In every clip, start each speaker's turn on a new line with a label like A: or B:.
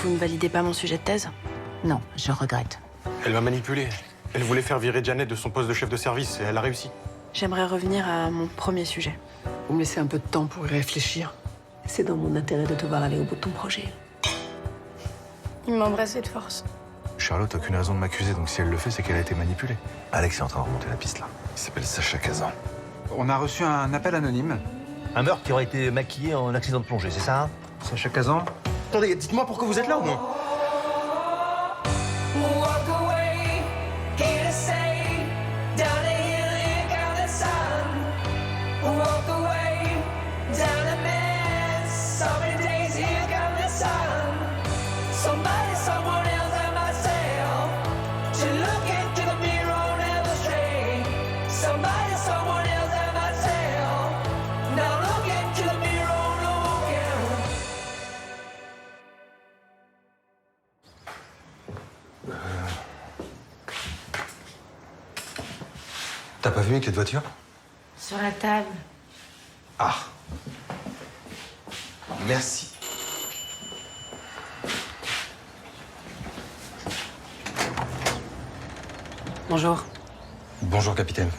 A: vous ne validez pas mon sujet de thèse?
B: Non, je regrette.
C: Elle m'a manipulé. Elle voulait faire virer Janet de son poste de chef de service et elle a réussi.
A: J'aimerais revenir à mon premier sujet.
D: Vous me laissez un peu de temps pour y réfléchir. C'est dans mon intérêt de te voir aller au bout de ton projet.
A: Il m'embrassait de force.
E: Charlotte n'a aucune raison de m'accuser, donc si elle le fait, c'est qu'elle a été manipulée. Alex est en train de remonter la piste, là. Il s'appelle Sacha Kazan.
F: On a reçu un appel anonyme.
G: Un meurtre qui aurait été maquillé en accident de plongée, c'est ça?
F: Sacha Kazan.
C: Attendez, dites-moi pourquoi vous êtes là au moins.
E: T'as pas vu mes clés de voiture?
B: Sur la table.
E: Ah. Merci.
B: Bonjour.
E: Bonjour, capitaine.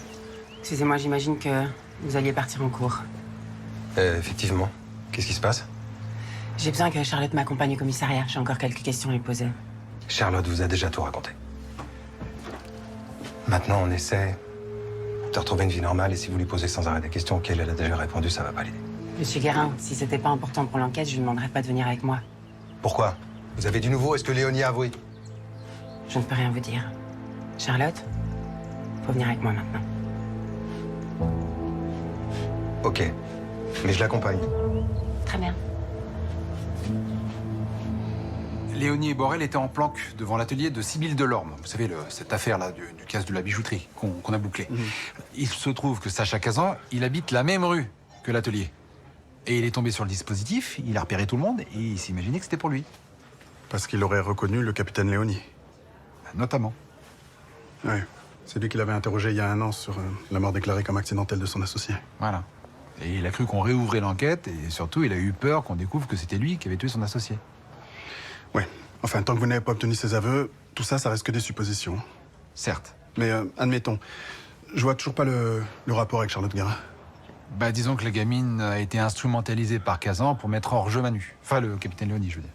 B: Excusez-moi, j'imagine que vous alliez partir en cours.
E: Effectivement. Qu'est-ce qui se passe?
B: J'ai besoin que Charlotte m'accompagne au commissariat. J'ai encore quelques questions à lui poser.
E: Charlotte vous a déjà tout raconté. Maintenant, on essaie de retrouver une vie normale et si vous lui posez sans arrêt des questions auxquelles elle a déjà répondu, ça va pas l'aider.
B: Monsieur Guérin, si c'était pas important pour l'enquête, je lui demanderais pas de venir avec moi.
E: Pourquoi? Vous avez du nouveau? Est-ce que Léonie a avoué?
B: Je ne peux rien vous dire. Charlotte, faut venir avec moi maintenant.
E: Ok. Mais je l'accompagne.
B: Très bien.
F: Léonie et Borel étaient en planque devant l'atelier de Sybille Delorme. Vous savez, cette affaire-là du casse de la bijouterie qu'on a bouclée. Il se trouve que Sacha Kazan, il habite la même rue que l'atelier. Et il est tombé sur le dispositif, il a repéré tout le monde et il s'imaginait que c'était pour lui.
C: Parce qu'il aurait reconnu le capitaine Léonie.
F: Notamment.
C: Oui. C'est lui qui l'avait interrogé il y a 1 an sur la mort déclarée comme accidentelle de son associé.
F: Voilà. Et il a cru qu'on réouvrait l'enquête et surtout, il a eu peur qu'on découvre que c'était lui qui avait tué son associé.
C: Ouais. Enfin, tant que vous n'avez pas obtenu ses aveux, tout ça, ça reste que des suppositions.
F: Certes.
C: Mais admettons, je vois toujours pas le rapport avec Charlotte Guérin.
F: Bah, disons que la gamine a été instrumentalisée par Kazan pour mettre hors jeu Manu. Enfin, le capitaine Léonie, je veux dire.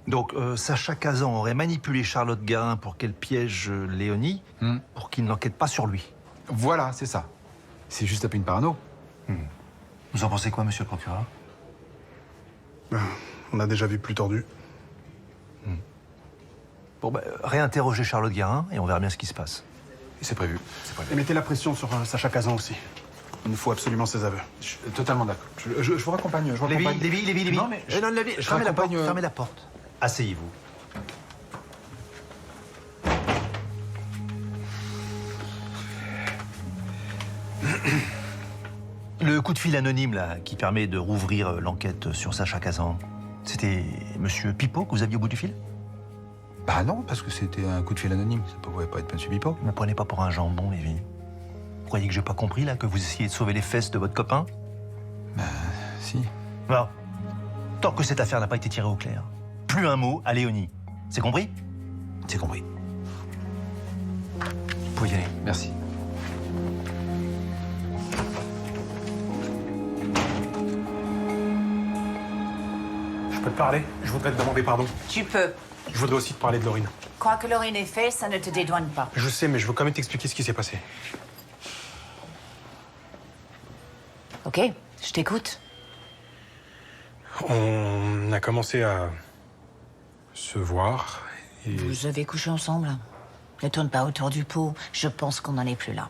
G: Donc, Sacha Kazan aurait manipulé Charlotte Guérin pour qu'elle piège Léonie, pour qu'il n'enquête pas sur lui.
F: Voilà, c'est ça. C'est juste un peu une parano.
G: Vous en pensez quoi, monsieur le procureur?
C: On a déjà vu plus tordu.
G: Bon, réinterrogez Charlotte Guérin et on verra bien ce qui se passe.
F: C'est prévu. C'est prévu.
C: Et mettez la pression sur Sacha Kazan aussi. Il nous faut absolument ses aveux.
F: Je suis totalement d'accord. Je vous raccompagne. Je vous raccompagne.
G: Lévi.
F: Non, mais
G: non, Lévi,
F: je
G: fermez la porte.
F: raccompagne,
G: Fermez la porte. Asseyez-vous. Le coup de fil anonyme, là, qui permet de rouvrir l'enquête sur Sacha Kazan, c'était monsieur Pipo que vous aviez au bout du fil?
F: Bah non, parce que c'était un coup de fil anonyme. Ça pouvait pas être monsieur Pipo.
G: Ne me prenez pas pour un jambon, Lévi. Vous croyez que j'ai pas compris, là, que vous essayez de sauver les fesses de votre copain?
F: Bah, si.
G: Non. Tant que cette affaire n'a pas été tirée au clair, plus un mot à Léonie. C'est compris? C'est compris. Vous pouvez y aller.
F: Merci.
C: Je peux te parler? Je voudrais te demander pardon.
H: Tu peux.
C: Je voudrais aussi te parler de Laurine.
H: Quoi que Laurine ait fait, ça ne te dédouane pas.
C: Je sais, mais je veux quand même t'expliquer ce qui s'est passé.
H: Ok, je t'écoute.
C: On a commencé à se voir et...
H: Vous avez couché ensemble. Ne tourne pas autour du pot. Je pense qu'on n'en est plus là.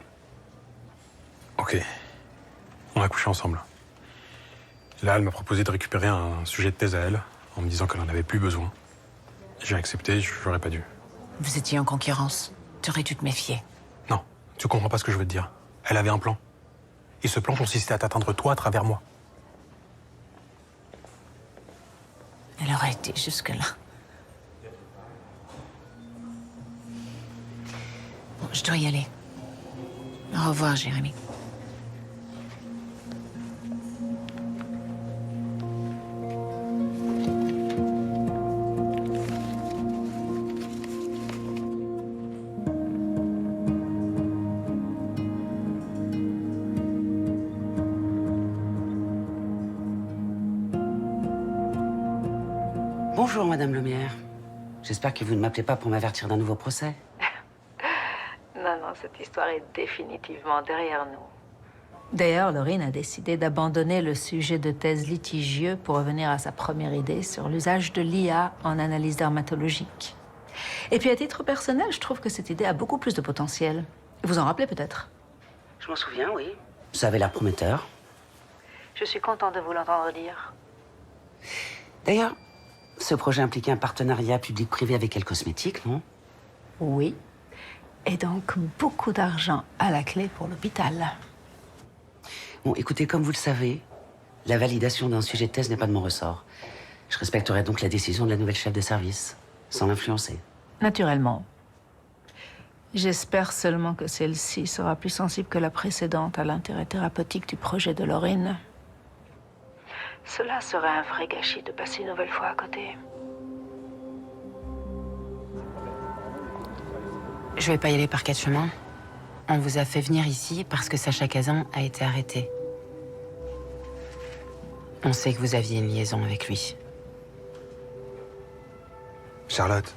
C: Ok. On a couché ensemble. Là, elle m'a proposé de récupérer un sujet de thèse à elle, en me disant qu'elle en avait plus besoin. J'ai accepté, j'aurais pas dû.
H: Vous étiez en concurrence. Tu aurais dû te méfier.
C: Non, tu comprends pas ce que je veux te dire. Elle avait un plan. Et ce plan consistait à t'atteindre toi à travers moi.
H: Elle aurait été jusque-là. Bon, je dois y aller. Au revoir, Jérémy.
B: Bonjour, Madame Lemierre. J'espère que vous ne m'appelez pas pour m'avertir d'un nouveau procès.
I: Non, non, cette histoire est définitivement derrière nous.
H: D'ailleurs, Laurine a décidé d'abandonner le sujet de thèse litigieux pour revenir à sa première idée sur l'usage de l'IA en analyse dermatologique. Et puis, à titre personnel, je trouve que cette idée a beaucoup plus de potentiel. Vous en rappelez peut-être?
B: Je m'en souviens, oui. Ça avait l'air prometteur.
I: Je suis contente de vous l'entendre dire.
B: D'ailleurs, ce projet impliquait un partenariat public-privé avec Elle Cosmétique, non?
H: Oui. Et donc, beaucoup d'argent à la clé pour l'hôpital.
B: Bon, écoutez, comme vous le savez, la validation d'un sujet de thèse n'est pas de mon ressort. Je respecterai donc la décision de la nouvelle chef de service, sans l'influencer.
H: Naturellement. J'espère seulement que celle-ci sera plus sensible que la précédente à l'intérêt thérapeutique du projet de Laurine.
I: Cela serait un vrai gâchis de passer une nouvelle fois à côté.
B: Je vais pas y aller par 4 chemins. On vous a fait venir ici parce que Sacha Kazan a été arrêté. On sait que vous aviez une liaison avec lui.
E: Charlotte,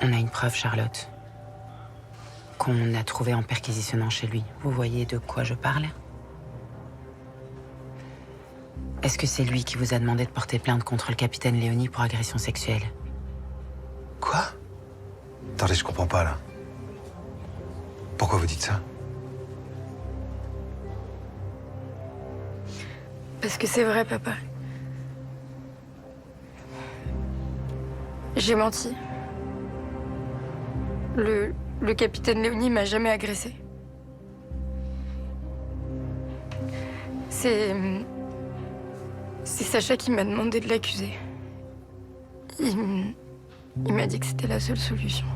B: On a une preuve, Charlotte, qu'on a trouvée en perquisitionnant chez lui. Vous voyez de quoi je parle? Est-ce que c'est lui qui vous a demandé de porter plainte contre le capitaine Léonie pour agression sexuelle?
E: quoi? Attendez, je comprends pas, là. Pourquoi vous dites ça?
A: Parce que c'est vrai, papa. J'ai menti. Le capitaine Léonie m'a jamais agressé. C'est Sacha qui m'a demandé de l'accuser. Il m'a dit que c'était la seule solution.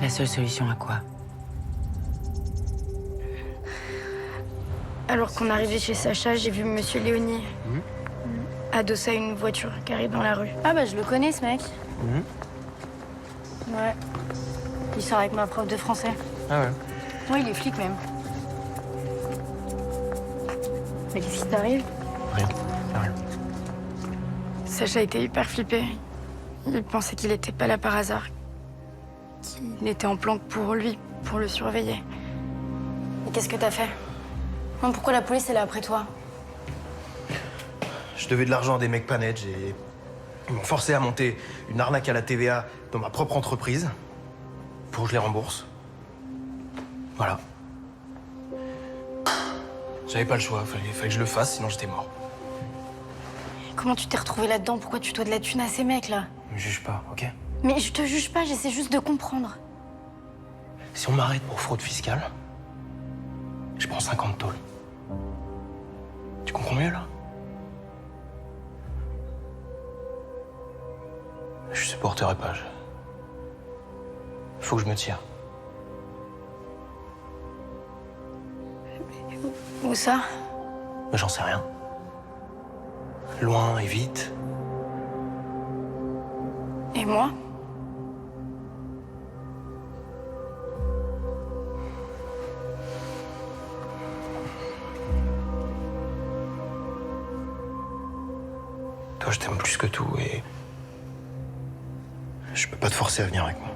B: La seule solution à quoi?
A: Alors qu'on arrivait chez Sacha, j'ai vu Monsieur Léonie adossé à une voiture qui arrive dans la rue.
J: Ah bah je le connais ce mec. Ouais. Il sort avec ma prof de français.
C: Ah ouais.
J: Ouais, il est flic même. Mais qu'est-ce qui t'arrive?
C: Rien. Rien.
A: Sacha était hyper flippé. Il pensait qu'il était pas là par hasard. Qu'il était en planque pour lui, pour le surveiller.
J: Et qu'est-ce que t'as fait? Non, pourquoi la police est là après toi?
K: Je devais de l'argent à des mecs Panedge et ils m'ont forcé à monter une arnaque à la TVA dans ma propre entreprise pour que je les rembourse. Voilà. J'avais pas le choix, fallait que je le fasse, sinon j'étais mort.
J: Comment tu t'es retrouvé là-dedans? Pourquoi tu dois de la thune à ces mecs là?
K: Me juge pas, ok?
J: Mais je te juge pas, j'essaie juste de comprendre.
K: Si on m'arrête pour fraude fiscale, je prends 50 tôles. Tu comprends mieux là? Je supporterai pas. Faut que je me tire.
J: Où ça?
K: Mais j'en sais rien. Loin et vite.
A: Et moi?
K: Toi, je t'aime plus que tout et je peux pas te forcer à venir avec moi.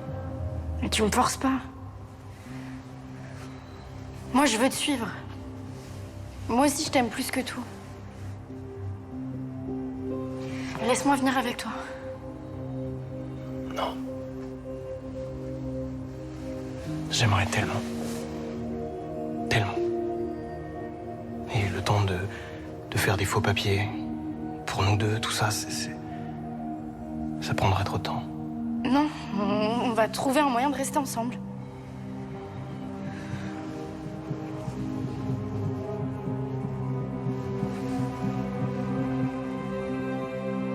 A: Mais tu me forces pas. Moi, je veux te suivre. Moi aussi, je t'aime plus que tout. Laisse-moi venir avec toi.
K: Non. J'aimerais tellement. Tellement. Et le temps de faire des faux papiers pour nous deux, tout ça, ça prendrait trop de temps.
A: Non, on va trouver un moyen de rester ensemble.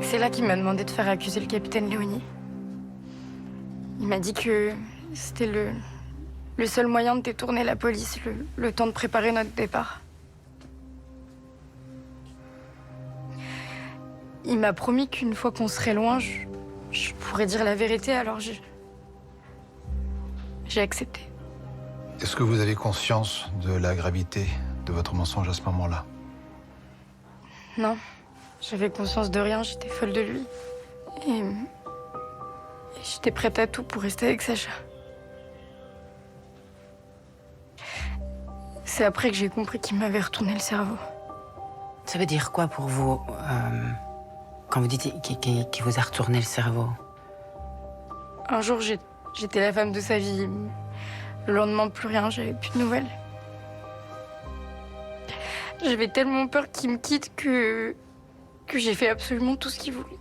A: C'est là qu'il m'a demandé de faire accuser le capitaine Léonie. Il m'a dit que c'était le seul moyen de détourner la police, le temps de préparer notre départ. Il m'a promis qu'une fois qu'on serait loin, je pourrais dire la vérité, alors j'ai accepté.
F: Est-ce que vous avez conscience de la gravité de votre mensonge à ce moment-là?
A: Non, j'avais conscience de rien, j'étais folle de lui. Et j'étais prête à tout pour rester avec Sacha. C'est après que j'ai compris qu'il m'avait retourné le cerveau.
B: Ça veut dire quoi pour vous, quand vous dites qu'il vous a retourné le cerveau?
A: Un jour, j'étais la femme de sa vie. Le lendemain, plus rien, j'avais plus de nouvelles. J'avais tellement peur qu'il me quitte que j'ai fait absolument tout ce qu'il voulait.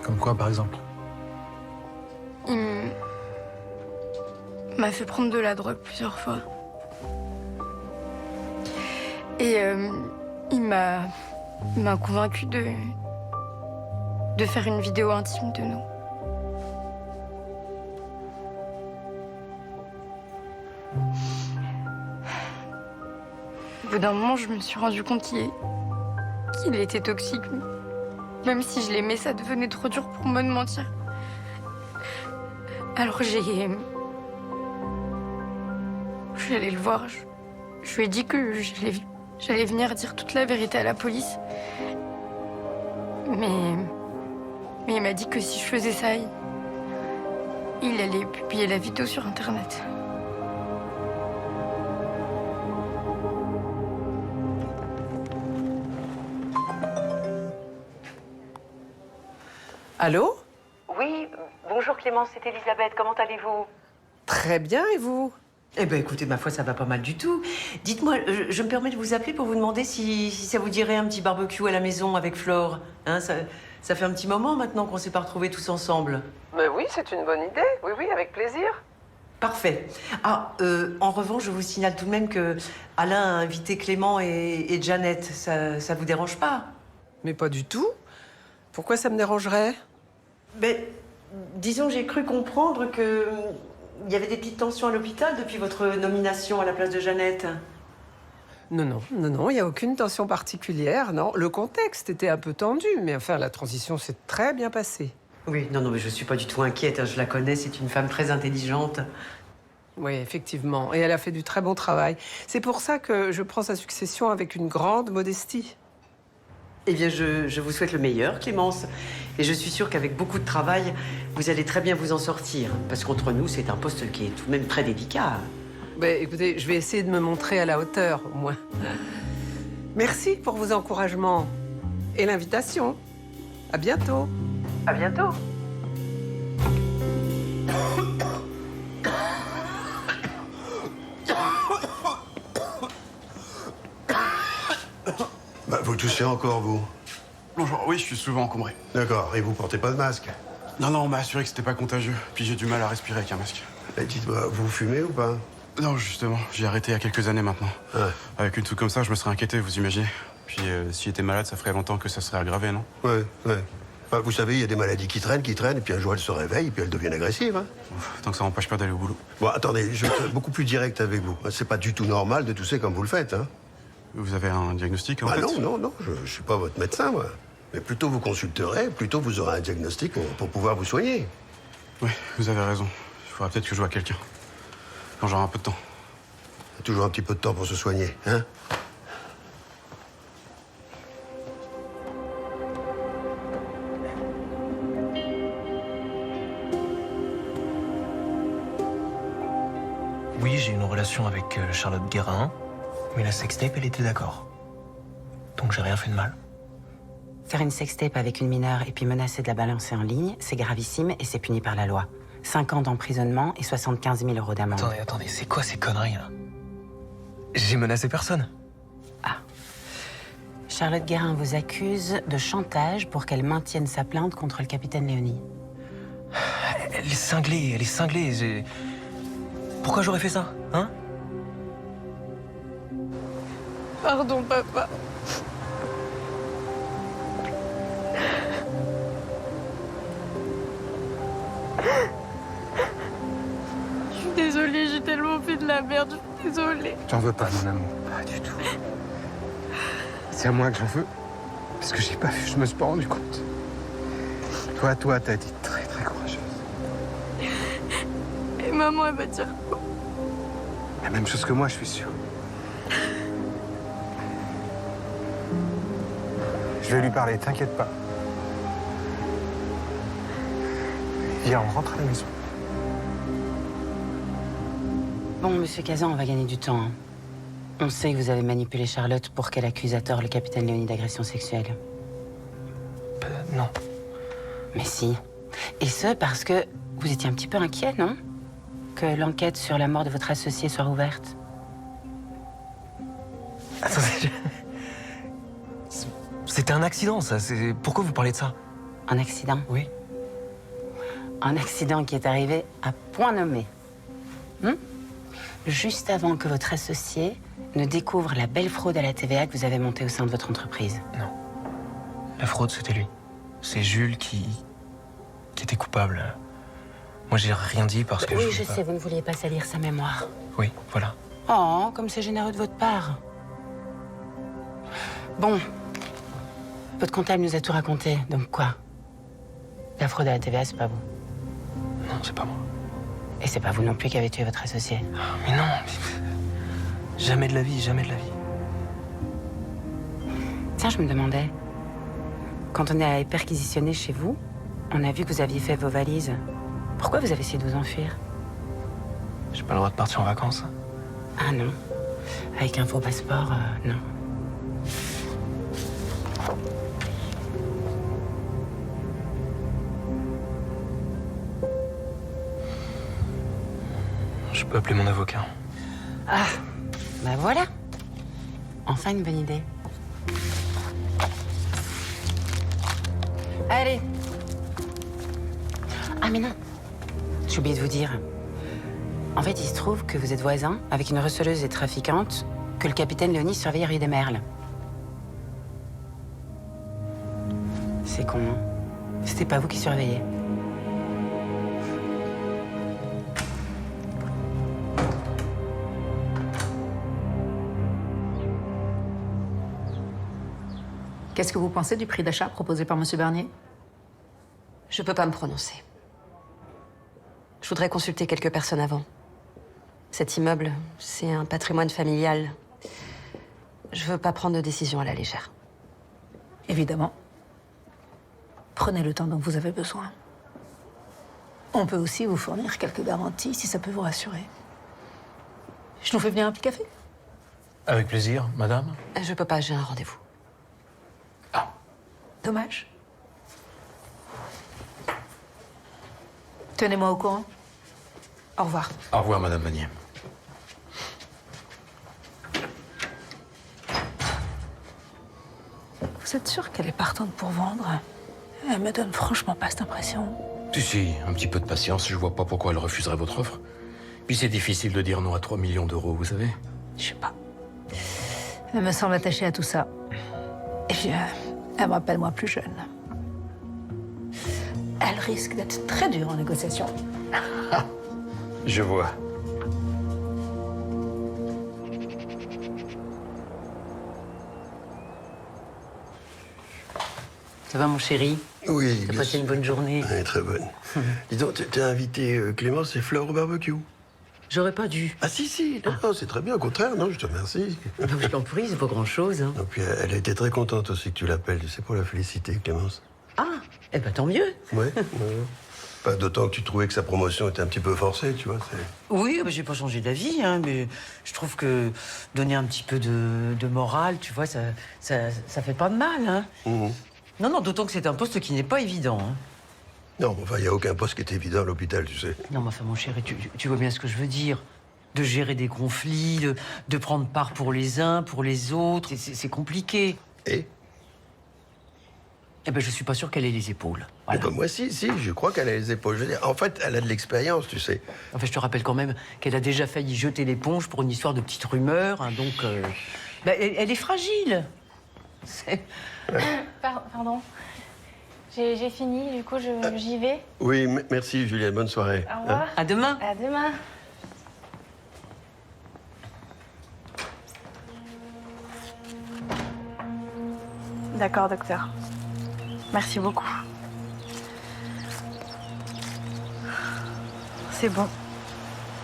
F: Comme quoi, par exemple?
A: Il m'a fait prendre de la drogue plusieurs fois. Et il m'a convaincu de faire une vidéo intime de nous. Au bout d'un moment, je me suis rendu compte qu'il était toxique. Même si je l'aimais, ça devenait trop dur pour moi de mentir. Alors je suis allée le voir. Je lui ai dit que j'allais venir dire toute la vérité à la police. Mais il m'a dit que si je faisais ça, il allait publier la vidéo sur Internet.
D: Allô?
L: Oui, bonjour Clémence, c'est Elisabeth, comment allez-vous?
D: Très bien, et vous?
L: Eh ben écoutez, ma foi, ça va pas mal du tout. Dites-moi, je me permets de vous appeler pour vous demander si ça vous dirait un petit barbecue à la maison avec Flore. Hein, ça fait un petit moment maintenant qu'on s'est pas retrouvés tous ensemble.
D: Ben oui, c'est une bonne idée. Oui, oui, avec plaisir.
L: Parfait. Ah, en revanche, je vous signale tout de même que Alain a invité Clément et Jeannette. Ça vous dérange pas?
D: Mais pas du tout. Pourquoi ça me dérangerait?
L: Ben, disons, j'ai cru comprendre que il y avait des petites tensions à l'hôpital depuis votre nomination à la place de Jeannette.
D: Non, il n'y a aucune tension particulière, non. Le contexte était un peu tendu, mais enfin, la transition s'est très bien passée.
L: Oui, non, mais je suis pas du tout inquiète, hein, je la connais, c'est une femme très intelligente.
D: Oui, effectivement, et elle a fait du très bon travail. C'est pour ça que je prends sa succession avec une grande modestie.
L: Eh bien, je vous souhaite le meilleur, Clémence. Et je suis sûre qu'avec beaucoup de travail, vous allez très bien vous en sortir. Parce qu'entre nous, c'est un poste qui est tout de même très délicat.
D: Ben, écoutez, je vais essayer de me montrer à la hauteur, au moins. Merci pour vos encouragements et l'invitation. À bientôt.
L: À bientôt.
M: Bah, vous toussez encore, vous?
N: Bonjour, oui, je suis souvent encombré.
M: D'accord, et vous portez pas de masque?
N: Non, on m'a assuré que c'était pas contagieux. Puis j'ai du mal à respirer avec un masque.
M: Et dites-moi, vous fumez ou pas?
N: Non, justement, j'ai arrêté il y a quelques années maintenant.
M: Ah.
N: Avec une truc comme ça, je me serais inquiété, vous imaginez. Puis s'il était malade, ça ferait longtemps que ça serait aggravé, non?
M: Ouais. Enfin, vous savez, il y a des maladies qui traînent, et puis un jour elles se réveillent, et puis elles deviennent agressives. Hein.
N: Tant que ça m'empêche pas d'aller au boulot.
M: Bon, attendez, je vais être beaucoup plus direct avec vous. C'est pas du tout normal de tousser comme vous le faites, hein.
N: Vous avez un diagnostic en fait?
M: Non, je suis pas votre médecin, moi. Mais plutôt vous consulterez, plutôt vous aurez un diagnostic pour pouvoir vous soigner.
N: Oui, vous avez raison. Il faudra peut-être que je voie quelqu'un. Quand j'aurai un peu de temps.
M: Toujours un petit peu de temps pour se soigner, hein?
K: Oui, j'ai une relation avec Charlotte Guérin, mais la sextape, elle était d'accord. Donc j'ai rien fait de mal.
B: Faire une sextape avec une mineure et puis menacer de la balancer en ligne, c'est gravissime et c'est puni par la loi. 5 ans d'emprisonnement et 75 000 € d'amende.
K: Attendez, c'est quoi ces conneries, là? J'ai menacé personne.
B: Ah. Charlotte Guérin vous accuse de chantage pour qu'elle maintienne sa plainte contre le capitaine Léonie.
K: Elle est cinglée. Pourquoi j'aurais fait ça, hein?
A: Pardon, papa. Je suis désolée, j'ai tellement fait de la merde, je suis désolée.
C: J'en veux pas, mon amour. Pas du tout. C'est à moi que j'en veux. Parce que j'ai pas vu, je me suis pas rendu compte. Toi, t'as été très, très courageuse.
A: Et maman, elle va dire quoi?
C: La même chose que moi, je suis sûr. Je vais lui parler, t'inquiète pas. Viens, on rentre à la maison.
B: Bon, monsieur Kazan, on va gagner du temps. Hein. On sait que vous avez manipulé Charlotte pour qu'elle accuse à tort le capitaine Léonie d'agression sexuelle.
K: Non.
B: Mais si. Et ce, parce que vous étiez un petit peu inquiet, non? Que l'enquête sur la mort de votre associé soit rouverte.
K: Attendez, c'était un accident, ça. Pourquoi vous parlez de ça?
B: Un accident?
K: Oui.
B: Un accident qui est arrivé à point nommé. Juste avant que votre associé ne découvre la belle fraude à la TVA que vous avez montée au sein de votre entreprise.
K: Non. La fraude, c'était lui. C'est Jules qui était coupable. Moi, j'ai rien dit parce que
B: Oui, je sais, vous ne vouliez pas salir sa mémoire.
K: Oui, voilà.
B: Oh, comme c'est généreux de votre part. Bon. Votre comptable nous a tout raconté, donc quoi? La fraude à la TVA, c'est pas vous?
K: Non, c'est pas moi.
B: Et c'est pas vous non plus qui avez tué votre associé?
K: Mais non, jamais de la vie, jamais de la vie.
B: Tiens, je me demandais, quand on est perquisitionné chez vous, on a vu que vous aviez fait vos valises. Pourquoi vous avez essayé de vous enfuir?
K: J'ai pas le droit de partir en vacances.
B: Ah non. Avec un faux passeport, non.
K: Je peux appeler mon avocat.
B: Ah, bah voilà. Enfin une bonne idée. Allez. Ah mais non. J'ai oublié de vous dire. En fait, il se trouve que vous êtes voisin avec une receleuse et trafiquante que le capitaine Léonie surveille rue des Merles. C'est con, hein? C'était pas vous qui surveillez.
H: Qu'est-ce que vous pensez du prix d'achat proposé par Monsieur Bernier?
O: Je peux pas me prononcer. Je voudrais consulter quelques personnes avant. Cet immeuble, c'est un patrimoine familial. Je veux pas prendre de décision à la légère.
H: Évidemment. Prenez le temps dont vous avez besoin. On peut aussi vous fournir quelques garanties si ça peut vous rassurer. Je nous fais venir un petit café?
K: Avec plaisir, madame.
O: Je peux pas, j'ai un rendez-vous.
H: Dommage. Tenez-moi au courant.
O: Au revoir.
N: Au revoir, madame Vanier.
H: Vous êtes sûr qu'elle est partante pour vendre? Elle me donne franchement pas cette impression.
N: Si, un petit peu de patience, je vois pas pourquoi elle refuserait votre offre. Puis c'est difficile de dire non à 3 millions d'euros, vous savez.
H: Je sais pas. Elle me semble attachée à tout ça. Et puis, elle me rappelle moi plus jeune. Elle risque d'être très dure en négociation.
N: Je vois.
B: Ça va, mon chéri?
M: Oui.
B: T'as passé une bonne journée?
M: Ouais, très bonne. Dis donc, t'as invité Clémence et Fleur au barbecue?
B: J'aurais pas dû.
M: Ah si, non, c'est très bien, au contraire, non, je te remercie.
B: Je t'en prie, c'est pas grand-chose. Hein.
M: Et puis elle a été très contente aussi que tu l'appelles, tu sais, pour la féliciter, Clémence.
B: Ah, eh ben tant mieux.
M: Ouais. Pas d'autant que tu trouvais que sa promotion était un petit peu forcée, tu vois.
L: Oui, j'ai pas changé d'avis, hein, mais je trouve que donner un petit peu de morale, tu vois, ça fait pas de mal. Hein. Non, d'autant que c'est un poste qui n'est pas évident. Hein.
M: Non, enfin, il n'y a aucun poste qui est évident à l'hôpital, tu sais.
L: Non, mais enfin, mon chéri, tu vois bien ce que je veux dire. De gérer des conflits, de prendre part pour les uns, pour les autres, c'est compliqué.
M: Et
L: Eh ben, je suis pas sûr qu'elle ait les épaules.
M: Voilà. Ben, moi, si, je crois qu'elle a les épaules. Je veux dire, en fait, elle a de l'expérience, tu sais.
L: Enfin, je te rappelle quand même qu'elle a déjà failli jeter l'éponge pour une histoire de petite rumeur, hein, donc... elle est fragile.
A: Pardon. J'ai fini, du coup, j'y vais.
M: Oui, merci, Juliette, bonne soirée.
A: Au revoir.
L: À demain.
A: À demain. D'accord, docteur. Merci beaucoup. C'est bon.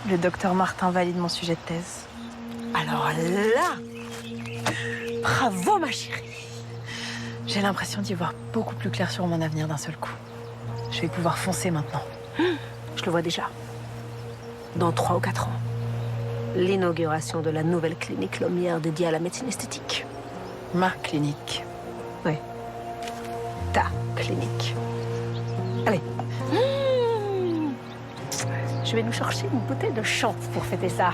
A: Le docteur Martin valide mon sujet de thèse.
O: Alors là, bravo ma chérie.
H: J'ai l'impression d'y voir beaucoup plus clair sur mon avenir d'un seul coup. Je vais pouvoir foncer maintenant.
P: Je le vois déjà. Dans 3 ou 4 ans. L'inauguration de la nouvelle clinique Lomière dédiée à la médecine esthétique.
H: Ma clinique.
P: Oui. Ta clinique. Allez. Je vais nous chercher une bouteille de champ pour fêter ça.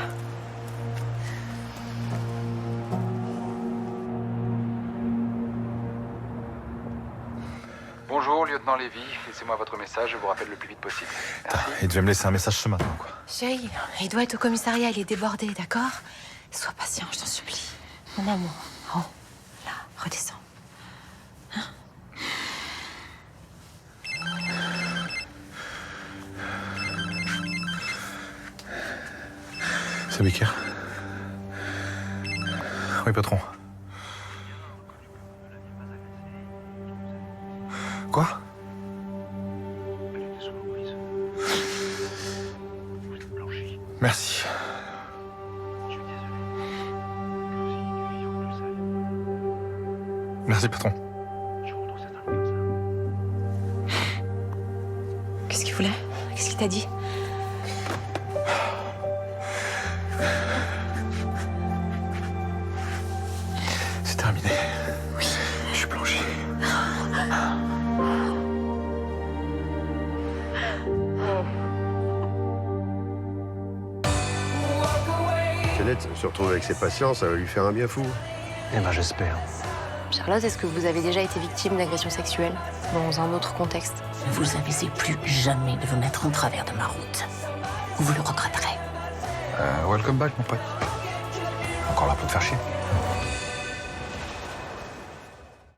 F: Bonjour, lieutenant Lévy. Laissez-moi votre message, je vous rappelle le plus vite possible. Merci.
E: Il devait me laisser un message ce matin, quoi.
J: Chérie, il doit être au commissariat, il est débordé, d'accord? Sois patient, je t'en supplie. Mon amour. Oh, là, redescends.
E: C'est Becker. Oui, patron. Quoi? Merci. Merci, patron.
J: Qu'est-ce qu'il voulait? Qu'est-ce qu'il t'a dit?
E: C'est terminé. Oui. Je suis blanchi.
M: Kenneth se retrouver avec ses patients, ça va lui faire un bien fou.
G: Eh ben, j'espère.
O: Charlotte, est-ce que vous avez déjà été victime d'agression sexuelle dans un autre contexte?
P: Vous avisez plus jamais de vous mettre en travers de ma route. Vous le regretterez.
E: Welcome back, mon pote. Encore là pour te faire chier.